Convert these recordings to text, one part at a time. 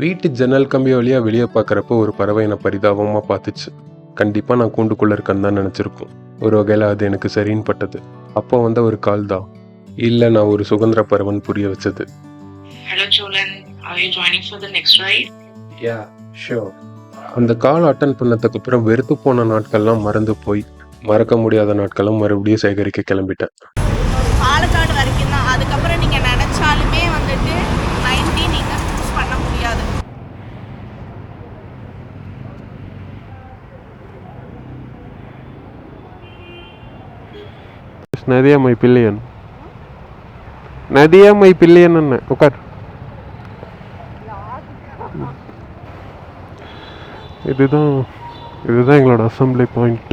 வீட்டு ஜன்னல் கம்பி வழியா வெளியே பார்க்குறப்போ ஒரு பறவை என்னை பரிதாபமாக பார்த்துச்சு. கண்டிப்பாக நான் கூண்டுக்குள்ளே இருக்கேன்னு தான் நினச்சிருக்கோம். ஒரு வகையில் அது எனக்கு சரின்னு பட்டது. அப்போ வந்த ஒரு கால் தான் இல்லை, நான் ஒரு சுதந்திர பறவைன்னு புரிய வச்சது. Hello, Jolan. Are you joining for the next ride? Yeah, sure. அந்த கால் அட்டன் பண்ணதுக்கு அப்புறம் வெறுத்து போன நாட்கள்லாம் மறந்து போய் மறக்க முடியாத நாட்களும் மறுபடியும் சேகரிக்க கிளம்பிட்டேன். பாலக்காடு வரைக்கும் தான். அதுக்கப்புறம் நீங்கள் நினச்சாலுமே வந்துட்டு 90 நீங்கள் சூஸ் பண்ண முடியாது. நதியா மை பில்லியன், நதியா மை பில்லியன் என்ன உட்கார். இதுதான் எங்களோட அசம்பிளி பாயிண்ட்.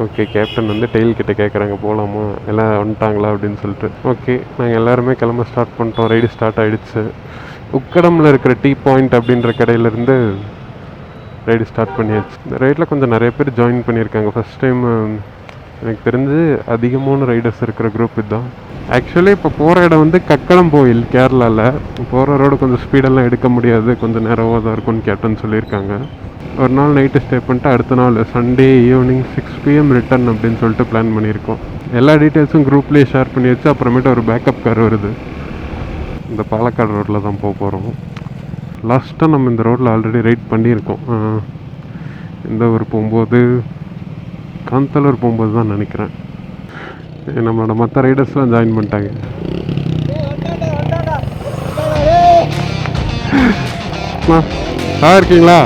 ஓகே, கேப்டன் வந்து டெயில் கிட்ட கேட்குறாங்க போகலாமா, எல்லாம் வந்துட்டாங்களா அப்படின்னு சொல்லிட்டு. ஓகே, நாங்கள் எல்லாருமே கிளம்ப ஸ்டார்ட் பண்ணிட்டோம். ரைடு ஸ்டார்ட் ஆகிடுச்சு. உக்கடமில் இருக்கிற டீ பாயிண்ட் அப்படின்ற கடையிலேருந்து ரைடு ஸ்டார்ட் பண்ணியாச்சு. இந்த ரைடில் கொஞ்சம் நிறைய பேர் ஜாயின் பண்ணியிருக்காங்க. ஃபஸ்ட் டைம் எனக்கு தெரிஞ்சு அதிகமான ரைடர்ஸ் இருக்கிற குரூப் இதுதான். ஆக்சுவலி இப்போ போகிற இடம் வந்து கக்கடம் கோயில், கேரளாவில். போகிற ரோடு கொஞ்சம் ஸ்பீடெல்லாம் எடுக்க முடியாது, கொஞ்சம் நேரமாக தான் இருக்கும்னு கேப்டன் சொல்லியிருக்காங்க. ஒரு நாள் நைட்டு ஸ்டே பண்ணிட்டு அடுத்த நாள் சண்டே ஈவினிங் 6 PM ரிட்டர்ன் அப்படின்னு சொல்லிட்டு பிளான் பண்ணியிருக்கோம். எல்லா டீட்டெயில்ஸும் குரூப்லேயே ஷேர் பண்ணி வச்சு அப்புறமேட்டு ஒரு பேக்கப் கார் வருது. இந்த பாலக்காடு ரோட்டில் தான் போக போகிறோம். லாஸ்ட்டாக நம்ம இந்த ரோட்டில் ஆல்ரெடி ரைட் பண்ணியிருக்கோம். இந்த ஊர் போகும்போது, காந்தலூர் போகும்போது தான் நினைக்கிறேன். நம்மளோட மற்ற ரைடர்ஸ்லாம் ஜாயின் பண்ணிட்டாங்க. இருக்கீங்களா?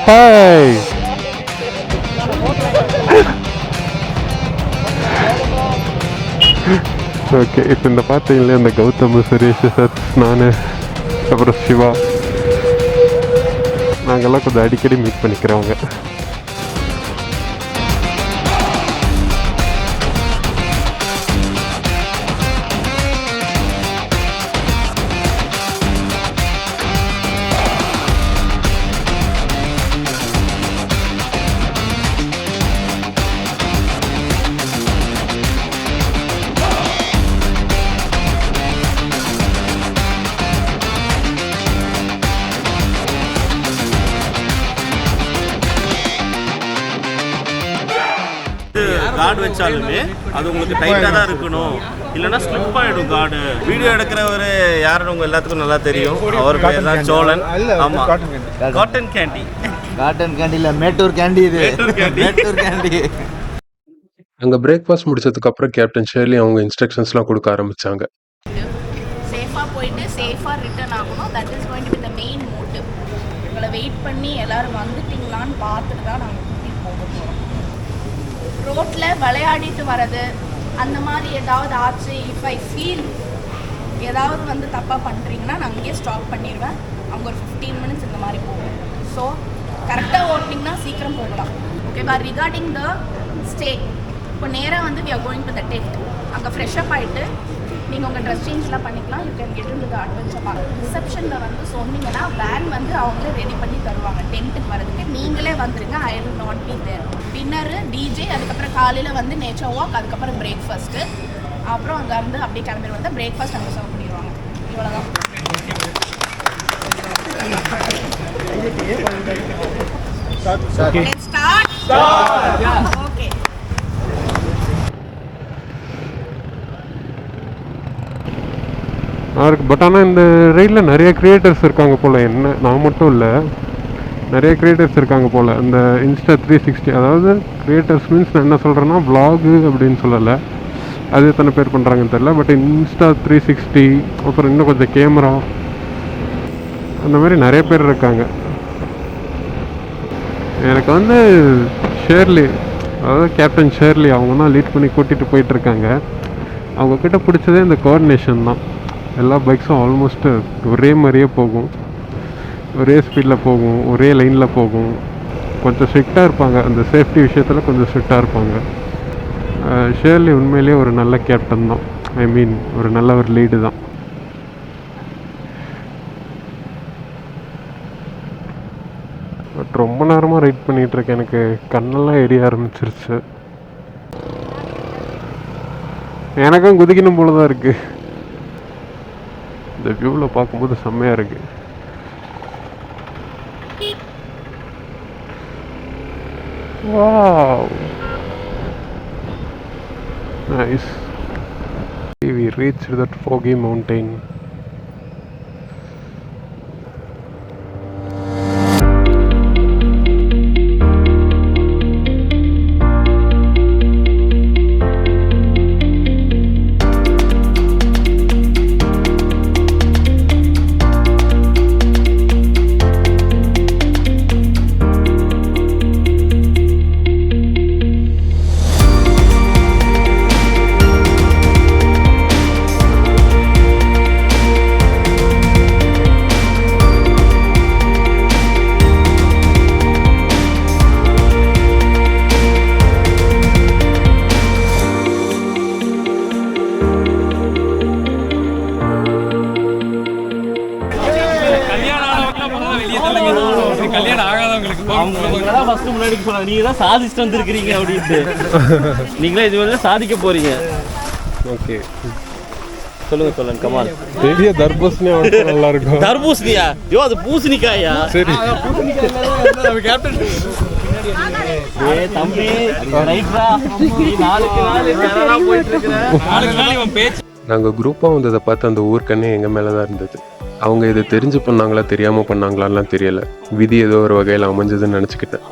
ஹாய். ஓகே, இப்போ இந்த பார்த்தீங்களே இந்த கௌதம், சுரேஷ், சத், நான், அப்புறம் சிவா, நாங்கள்லாம் கொஞ்சம் அடிக்கடி மீட் பண்ணிக்கிறவங்க. கார்டு வச்சாலுமே அது உங்களுக்கு டைட்டாக தான் இருக்கணும், இல்லைன்னா ஸ்லிப் ஆகிடும் கார்டு. வீடியோ எடுக்கிறவர் யாருன்னு உங்கள் எல்லாத்துக்கும் நல்லா தெரியும். அவர் பேர் தான் சோழன். ஆமாம், காட்டன் கேண்டி. காட்டன் கேண்டியில் மேட்டூர் கேண்டி. இது மேட்டூர் கேண்டி. அங்கே பிரேக்ஃபாஸ்ட் முடிச்சதுக்கு அப்புறம் கேப்டன் ஷேர்லி அவங்க இன்ஸ்ட்ரக்ஷன்ஸ்லாம் கொடுக்க ஆரம்பித்தாங்க. சேஃபாக போயிட்டு சேஃபாக ரிட்டர்ன் ஆகணும். That is going to be the main motive. உங்களை வெயிட் பண்ணி எல்லோரும் வந்துட்டீங்களான்னு பார்த்துட்டு தான் நாங்கள் கூட்டிகிட்டு போக போகிறோம். ரோட்டில் விளையாடிட்டு வர்றது அந்த மாதிரி ஏதாவது ஆச்சு, இஃப் ஐ ஃபீல் ஏதாவது வந்து தப்பாக பண்ணுறீங்கன்னா நான் அங்கேயே ஸ்டாப் பண்ணிடுவேன். அவங்க ஒரு 15 மினிட்ஸ் இந்த மாதிரி போகும். ஸோ கரெக்டாக ஓட்டிங்கன்னா சீக்கிரம் போகலாம். ஓகேவா? ரிகார்டிங் த ஸ்டே, இப்போ நேராக வந்து we are going to the tent. அங்கே ஃப்ரெஷ்அப் ஆகிட்டு நீங்கள் உங்கள் ட்ரெஸ் சேஞ்ச்லாம் பண்ணிக்கலாம். You can get in to the adventure park. ரிசப்ஷனில் வந்து சொன்னீங்கன்னா வேன் வந்து அவங்களே ரெடி பண்ணி தருவாங்க. டென்ட்டுக்கு வரதுக்கு நீங்களே வந்துடுங்க. I will not be there. Dinner, DJ, அதுக்கப்புறம் காலையில் வந்து நேச்சர் வாக், அதுக்கப்புறம் பிரேக்ஃபாஸ்ட்டு, அப்புறம் அங்கே இருந்து அப்படியே கிளம்பி வந்து பிரேக்ஃபாஸ்ட் அங்கே சர்வ் பண்ணிடுவாங்க. இவ்வளோதான். ஓகே. பட் ஆனால் இந்த ரைடில் நிறைய க்ரியேட்டர்ஸ் இருக்காங்க போல். என்ன, நான் மட்டும் இல்லை, நிறைய க்ரியேட்டர்ஸ் இருக்காங்க போல். இந்த இன்ஸ்டா 360, அதாவது க்ரியேட்டர்ஸ் மீன்ஸ் நான் என்ன சொல்கிறேன்னா வ்ளாகு அப்படின்னு சொல்லலை, அது எத்தனை பேர் பண்ணுறாங்கன்னு தெரில. பட் இன்ஸ்டா 360, அப்புறம் இன்னும் கொஞ்சம் கேமரா, அந்த மாதிரி நிறைய பேர் இருக்காங்க. எனக்கு வந்து ஷேர்லி, அதாவது கேப்டன் ஷேர்லி, அவங்க தான் லீட் பண்ணி கூட்டிகிட்டு போயிட்டுருக்காங்க. அவங்கக்கிட்ட பிடிச்சதே இந்த கோஆர்டினேஷன் தான். எல்லா பைக்ஸும் ஆல்மோஸ்ட்டு ஒரே மாதிரியே போகும், ஒரே ஸ்பீடில் போகும், ஒரே லைனில் போகும். கொஞ்சம் ஸ்ட்ரிக்டாக இருப்பாங்க, அந்த சேஃப்டி விஷயத்தில் கொஞ்சம் ஸ்ட்ரிக்டாக இருப்பாங்க. ஷேர்லி உண்மையிலேயே ஒரு நல்ல கேப்டன் தான். ஐ மீன் ஒரு நல்ல ஒரு லீடு தான். பட் ரொம்ப நேரமாக ரைட் பண்ணிகிட்ருக்கேன். எனக்கு கண்ணெல்லாம் எரிய ஆரம்பிச்சிருச்சு. எனக்கும் குதிக்கணும் போல தான் இருக்குது. இந்த வியூவில் பார்க்கும்போது செம்மையாக இருக்கு. Wow, nice. We reached that foggy mountain. நீங்க தான் சாதிச்சுட்டு வந்திருக்கிறீங்க அப்படின்ட்டு நீங்களே இது வந்து சாதிக்க போறீங்க. ஓகே, சொல்லுங்க கமால். பெரிய தர்பூசணி நல்லா இருக்கும். தர்பூசணியா? ஐயோ அது பூசணிக்காயா? சரி தம்பி ரைட்ரா, நீ நாளுக்கு நாள் போயிட்டு இருக்கிற. நாங்கள் குரூப்பாக வந்ததை பார்த்து அந்த ஊர்க்கண்ணே எங்கள் மேலே தான் இருந்தது. அவங்க இதை தெரிஞ்சு பண்ணாங்களா தெரியாமல் பண்ணாங்களான்லாம் தெரியலை. விதி ஏதோ ஒரு வகையில் அமைஞ்சதுன்னு நினச்சிக்கிட்டேன்.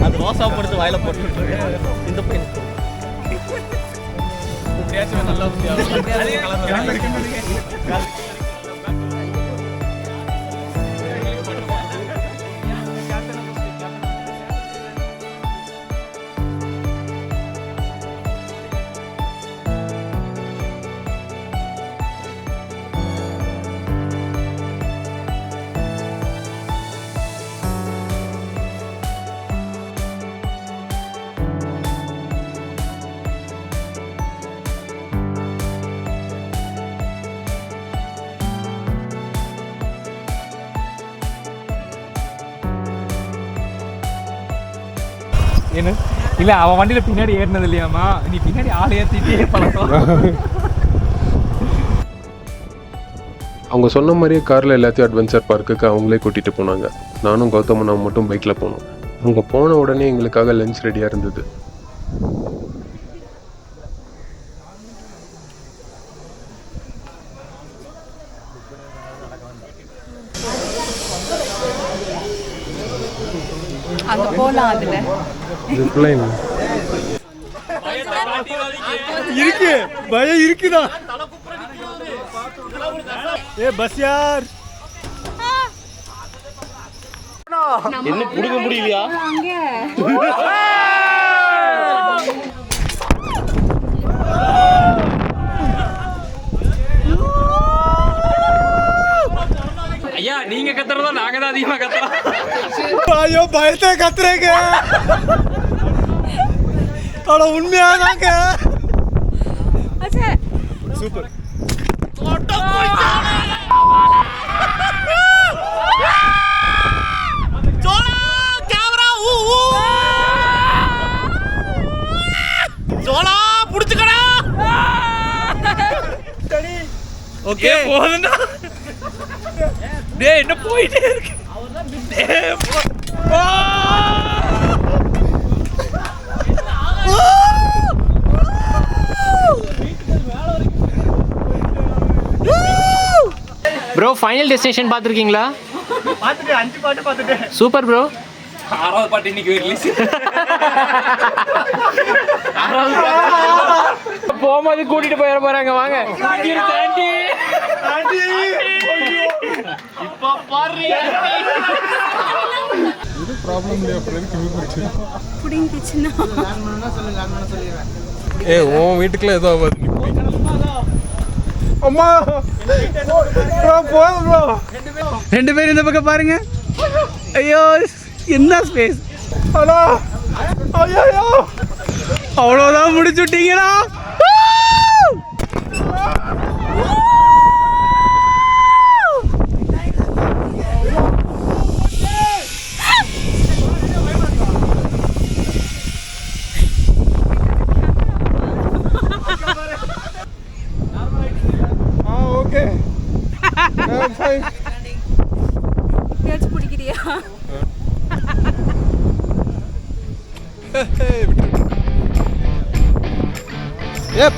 அது ரோசா போட்டு வாயில போட்டு இந்த பையன் என்ன இல்லை, அவன் வண்டியில் பின்னாடி ஏறினது இல்லையாம்மா, நீ பின்னாடி ஆள் ஏற்றிட்டே பழக்கம். அவங்க சொன்ன மாதிரியே காரில் எல்லாத்தையும் அட்வென்ச்சர் பார்க்குக்கு அவங்களே கூட்டிகிட்டு போனாங்க. நானும் கௌதமன் நான் மட்டும் பைக்கில் போனோம். அவங்க போன உடனே எங்களுக்காக லஞ்ச் ரெடியாக இருந்தது. அங்கே போகலாம். அதில் இருக்கு பயம் இருக்குதா? ஏ பஸ் யார் என்ன புடுங்க முடியலையா? ஐயா நீங்க கத்துறதா நாங்க தான் அதிகமா கத்துறோம். ஐயோ பயத்தை கத்துறேங்க. அட உண்மையாதாங்க. சூப்பர். ஓகே போதும்டா. டேய் என்ன போயிட்டே இருக்கு. ப்ரோ ஃபைனல் டெஸ்டினேஷன் பார்த்துருக்கீங்களா? பார்த்துட்டு 5 பாட்டு பார்த்துட்டு. Super bro. 6வது பாட்டு இன்னைக்கு ரிலீஸ். போகும்போது கூட்டிட்டு போயிட போறாங்க. வாங்க ஏ உன் வீட்டுக்குள்ள ஏதோ ஆகாது. அம்மா போதும் ப்ரோ. 2 பேர் இந்த பக்கம் பாருங்க. ஐயோ என்ன ஸ்பேஸ். ஹலோ அவ்வளோதான் முடிச்சுட்டீங்களா? ஓகே பேச்சு பிடிக்கிறியா?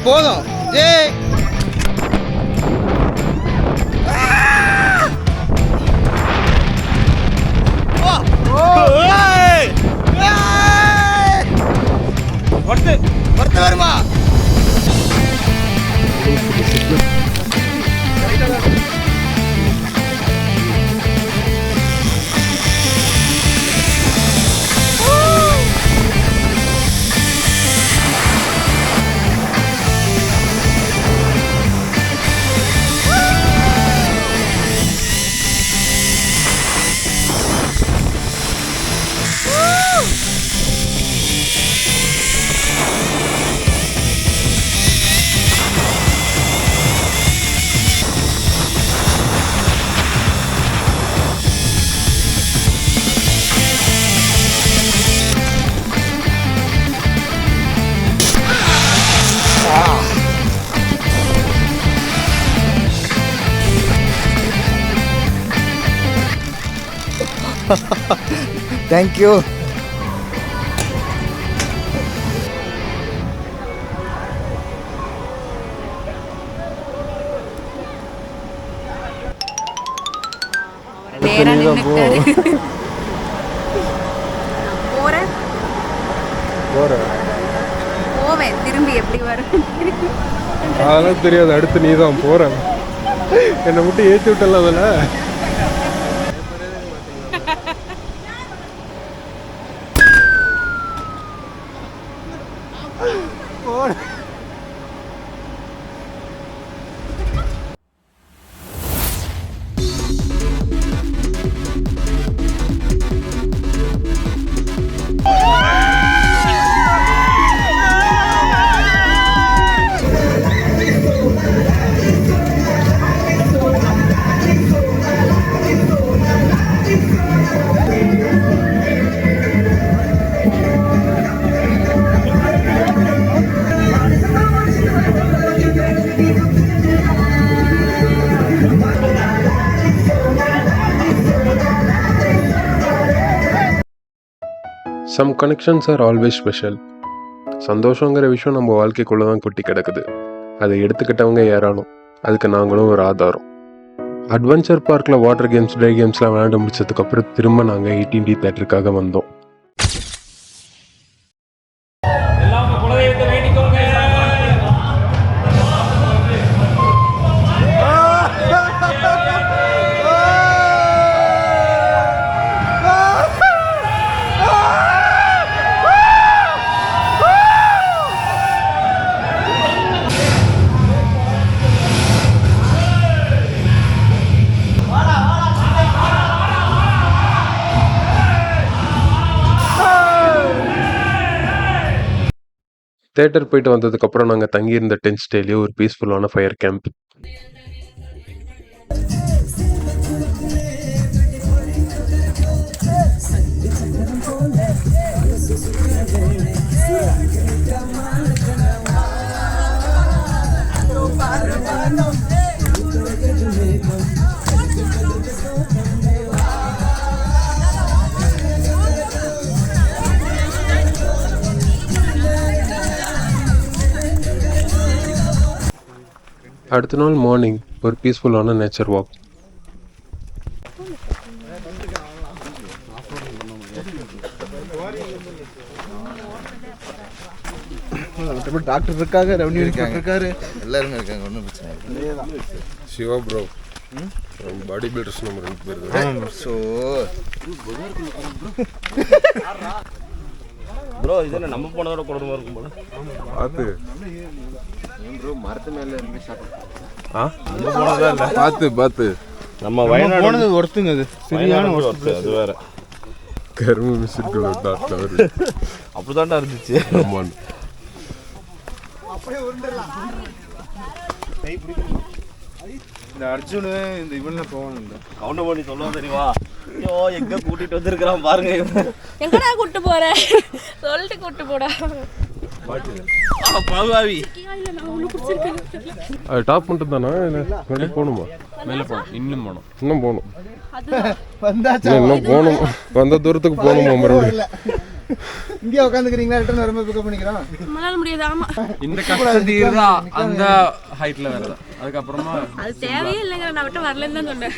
போதும் ஏய் ஒருத்த வருமா? Thank you. நேரா நின்னுட்டாரு. போறேன் போவேன், திரும்பி எப்படி வரும்? அதெல்லாம் தெரியாது. அடுத்து நீ தான் போற. என்னை மட்டும் ஏற்றி விட்டல அதில். Some connections are always special. சந்தோஷங்கிற விஷயம் நம்ம வாழ்க்கைக்குள்ளே தான் கொட்டி கிடக்குது. அதை எடுத்துக்கிட்டவங்க ஏறானோம், அதுக்கு நாங்களும் ஒரு ஆதாரம். அட்வென்ச்சர் பார்க்கில் வாட்டர் கேம்ஸ், ட்ரை கேம்ஸ்லாம் விளையாண்டு முடிச்சதுக்கப்புறம் திரும்ப நாங்கள் 18D தேட்டருக்காக வந்தோம். தேட்டர் போயிட்டு வந்ததுக்கப்புறம் நாங்கள் தங்கியிருந்த டென்ட் ஸ்டேலேயே ஒரு பீஸ்ஃபுல்லான ஃபயர் கேம்ப். அடுத்த நாள் மார்னிங் ஒரு பீஸ்ஃபுல்லான நேச்சர் வாக். டாக்டர் இருக்காங்க, ரெவன்யூ இருக்காரு, எல்லாருமே இருக்காங்க, ஒன்றும் பிரச்சனை இல்லை. சிவா ப்ரோ பாடி பில்டர்ஸ் நம்ம 2 பேர் தான். ஸோ ப்ரோ இது என்ன நம்ம போனதோட கொடுமை இருக்கும் போல. பார்த்து மரத்து மேலே இருந்து நம்ம போனதா இல்லை. பார்த்து நம்ம வயநாடு போனது ஒருத்துங்க, அது சரியான அது வேற. கரும்பு மிஸ்ஸிருக்குள்ள டாக்டர் அப்படிதான்டா இருந்துச்சு. ஆமாம். இந்த அர்ஜுனு இந்த இவன்லாம் போவானுங்க. கவுண்டர் பண்ணி சொல்லுவோம் தெரியுமா? ஐயோ எங்க கூட்டிட்டு வந்திருக்கிறான் பாருங்க. எங்கடா கூட்டு போற சொல்லிட்டு கூட்டு போடா. பாவி அது டாப் மட்டும் தானா இல்லை வெளியே போகணுமா? மேலே போகணும், இன்னும் போகணும். இன்னும் போகணும். வந்தாச்சா? இன்னும் போகணும். வந்த தூரத்துக்கு போகணுமா மறுபடியும்? இங்கே உட்காந்துக்கிறீங்களா? ரிட்டர்ன் வரும்போது பிக்கப் பண்ணிக்கிறோம். நம்மளால முடியாது. ஆமா இந்த கஷ்டம் தான் அந்த ஹைட்ல வரல. அதுக்கப்புறமா அது தேவையே இல்லைங்கிற நான் விட்டு வரலன்னு தான் சொன்னேன்.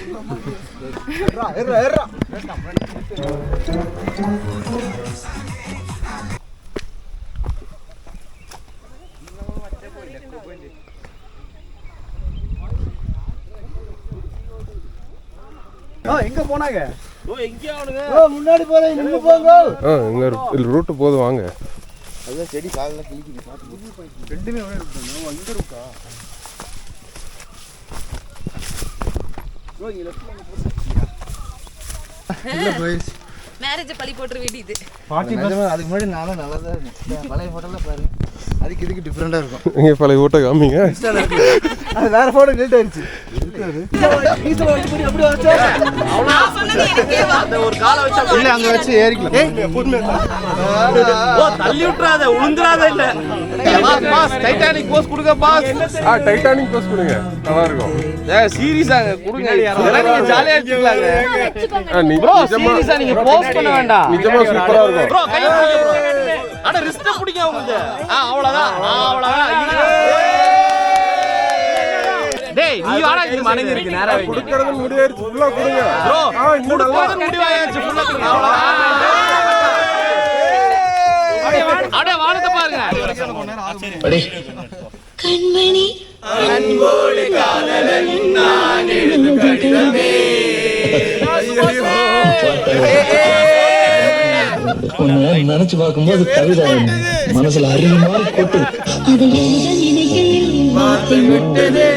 எங்க போனாங்க? எங்கேயா அவனுங்க? முன்னாடி போறேன், நின்று போங்க. இங்கே ரூட்டு போது வாங்க. அதான் செடி காலில் கிளிக்குது. பார்த்து ரெண்டுமே இங்கே இருக்கா? போயிடுச்சு. மேரேஜ் பழி போட்டுற வேண்டியது. அதுக்கு முன்னாடி நானும் நல்லா தான் இருந்தேன். பழைய ஃபோட்டோலாம் பாருங்க, அதுக்கு இதுக்கு டிஃப்ரெண்டாக இருக்கும். இங்கே பழைய ஓட்ட காமிங்க. அது வேற ஃபோட்டோ டெலிட் ஆயிடுச்சு. ஒரு காலை வச்சா இல்லை அங்கே வச்சு ஏறிக்கலாம். தள்ளி விட்டுறாத, உளுந்துறாத இல்ல. டைட்டானிக் போஸ் கொடுங்க பாஸ். டைட்டானிக் போஸ் கொடுங்க, நல்லா இருக்கும். சீரியஸாங்க கொடுங்க, நீங்க ஜாலியா எடுத்துக்கலாங்க. சீரியஸா நீங்க போஸ்ட் பண்ண வேண்டாம். நிஜமா சூப்பரா இருக்கும். ப்ரோ கை பிடிங்க ப்ரோ. அட ரிஸ்ட் பிடிங்க உங்களுக்கு. அவ்வளவுதான் அவ்வளவுதான். டேய் நீ வாடா, இது மடங்கி இருக்கு நேரா வைங்க. குடுக்கறது முடியாயிருச்சு, ஃபுல்லா கொடுங்க ப்ரோ. இன்னும் நல்லா முடிவாயாச்சு ஃபுல்லா கொடுங்க. அவ்வளவுதான். அட வானத்தை பாருங்க. கண்மணி அன்போடு காதலன் நான் எழுதும் கடிதமே. உன்னை நினைச்சு பார்க்கும்போது கவிதை மனசுல அறிவுமா கொட்டு. அது எழுத நினைக்கையில் மாற்றி விட்டது.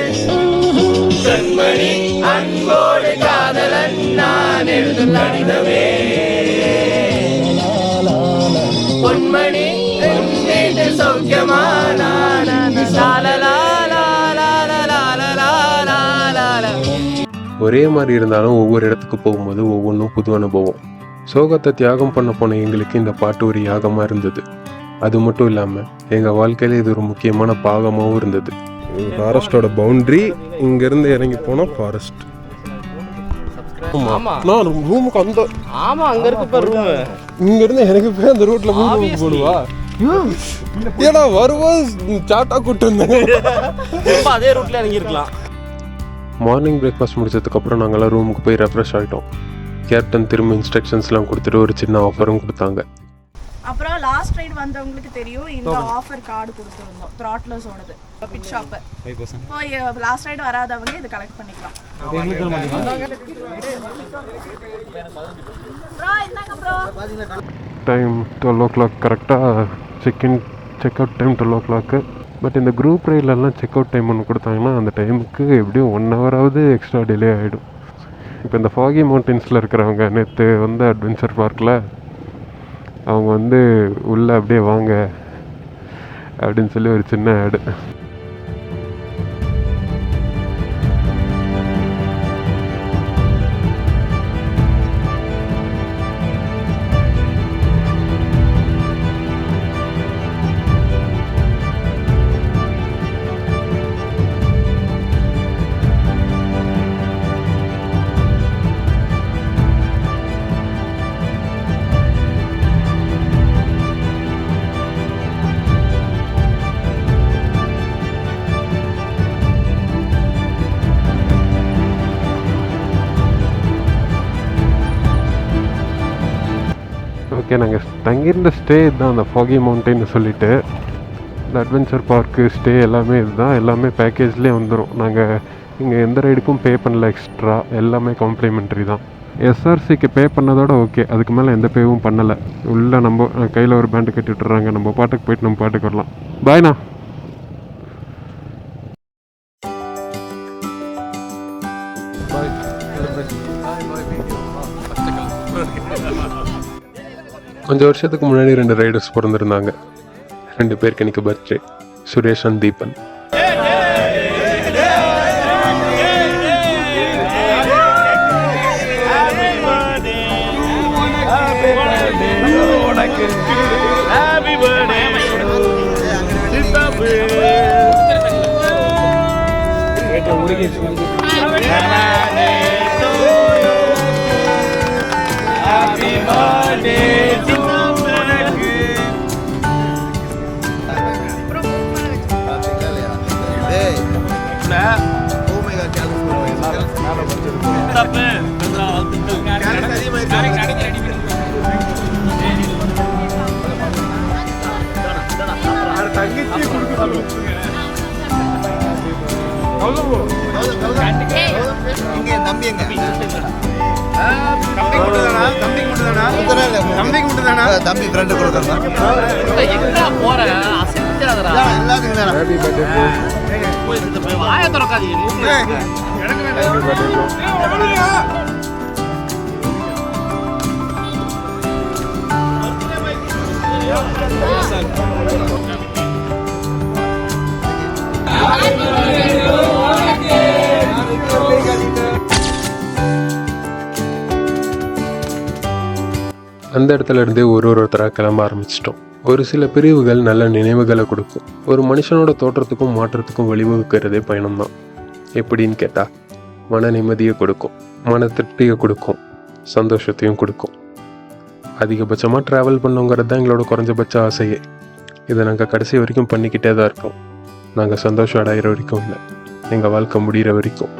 கண்மணி அன்போடு காதலன் நான் எழுதும் கடிதமே. பொன்மணி சௌக்கியமான ஒரே மாதிரி இருந்தாலும் ஒவ்வொரு இடத்துக்கு போகும்போது ஒவ்வொன்றும் புது அனுபவம். சோகத்தை தியாகம் பண்ண போன எங்களுக்கு இந்த பாட்டு ஒரு யாகமாக இருந்தது. அது மட்டும் இல்லாமல் எங்கள் வாழ்க்கையில் இது ஒரு முக்கியமான பாகமாகவும் இருந்தது. ஃபாரஸ்டோட பவுண்ட்ரி இங்கேருந்து இறங்கி போனால் ஃபாரஸ்ட். நான் ரூமுக்கு அந்த ஆமா அங்க இருக்கு பாரு ரூம். இங்கேருந்து எனக்கு போய் அந்த ரூட்டில் ரூமுக்கு போடுவா. ஏடா வருவோம் சாட்டா கூட்டு வந்தேன். அதே ரூட்ல இறங்கி இருக்கலாம். மார்னிங் பிரேக்ஃபாஸ்ட் முடிச்சதுக்கப்புறம் நாங்கள்லாம் ரூமுக்கு போய் ரெஃப்ரெஷ் ஆகிட்டோம். கேப்டன் திரும்ப இன்ஸ்ட்ரக்ஷன்ஸ்லாம் கொடுத்துட்டு ஒரு சின்ன ஆஃபரும் கொடுத்தாங்க. அப்புறம் லாஸ்ட் ரைட் வந்தவங்களுக்கு தெரியும், இந்த ஆஃபர் கார்டு கொடுத்துருந்தோம் த்ராட்லர்ஸோடது பிட் ஷாப்பு. இப்போ லாஸ்ட் ரைட் வராதவங்க இது கலெக்ட் பண்ணிக்கலாம். டைம் 12 o'clock கரெக்டாக check out time 12 o'clock. But இந்த குரூப் ரைட்லலாம் செக் அவுட் டைம் ஒன்று கொடுத்தாங்கன்னா அந்த டைமுக்கு எப்படியும் 1 hour எக்ஸ்ட்ரா டிலே ஆகிடும். இப்போ இந்த ஃபாகி மவுண்டன்ஸில் இருக்கிறவங்க நேற்று வந்து அட்வென்ச்சர் பார்க்கில் அவங்க உள்ளே அப்படியே வாங்க அப்படின்னு சொல்லி ஒரு சின்ன ஆடு. ஓகே, நாங்கள் தங்கியிருந்த ஸ்டே இதுதான், அந்த ஃபாகி மவுண்டைன்னு சொல்லிட்டு. இந்த அட்வென்ச்சர் பார்க்கு ஸ்டே எல்லாமே இதுதான், எல்லாமே பேக்கேஜ்லேயே வந்துடும். நாங்கள் இங்கே எந்த ரைடுக்கும் பே பண்ணல எக்ஸ்ட்ரா, எல்லாமே காம்ப்ளிமெண்ட்ரி தான். எஸ்ஆர்சிக்கு பே பண்ணதோட ஓகே, அதுக்கு மேலே எந்த பேவும் பண்ணலை. உள்ளே நம்ம கையில் ஒரு பேண்டு கட்டி விட்டுறாங்க, நம்ம பாட்டுக்கு போயிட்டு நம்ம பாட்டுக்கு வரலாம். பாய்ண்ணா. கொஞ்சம் வருஷத்துக்கு முன்னாடி 2 ரைடர்ஸ் பிறந்திருந்தாங்க. 2 பேருக்கு இன்னைக்கு பர்த்டே, சுரேஷ் அண்ட் தீபன். தம்பி ஃப்ரெண்டு கொடுக்குறேன். அந்த இடத்துல இருந்தே ஒருத்தராக கிளம்ப ஆரம்பிச்சிட்டோம். ஒரு சில பிரிவுகள் நல்ல நினைவுகளை கொடுக்கும். ஒரு மனுஷனோட தோற்றத்துக்கும் மாற்றத்துக்கும் வழிவகுக்கிறதே பயணம்தான். எப்படின்னு கேட்டால் மன நிம்மதியை கொடுக்கும், மன திருப்தியை கொடுக்கும், சந்தோஷத்தையும் கொடுக்கும். அதிகபட்சமாக ட்ராவல் பண்ணுங்கிறது தான் எங்களோட குறைஞ்சபட்ச ஆசையே. இதை நாங்கள் கடைசி வரைக்கும் பண்ணிக்கிட்டே தான் இருக்கோம். நாங்கள் சந்தோஷம் அடைகிற வரைக்கும் இல்லை, எங்கள் வாழ்க்கை முடிகிற வரைக்கும்.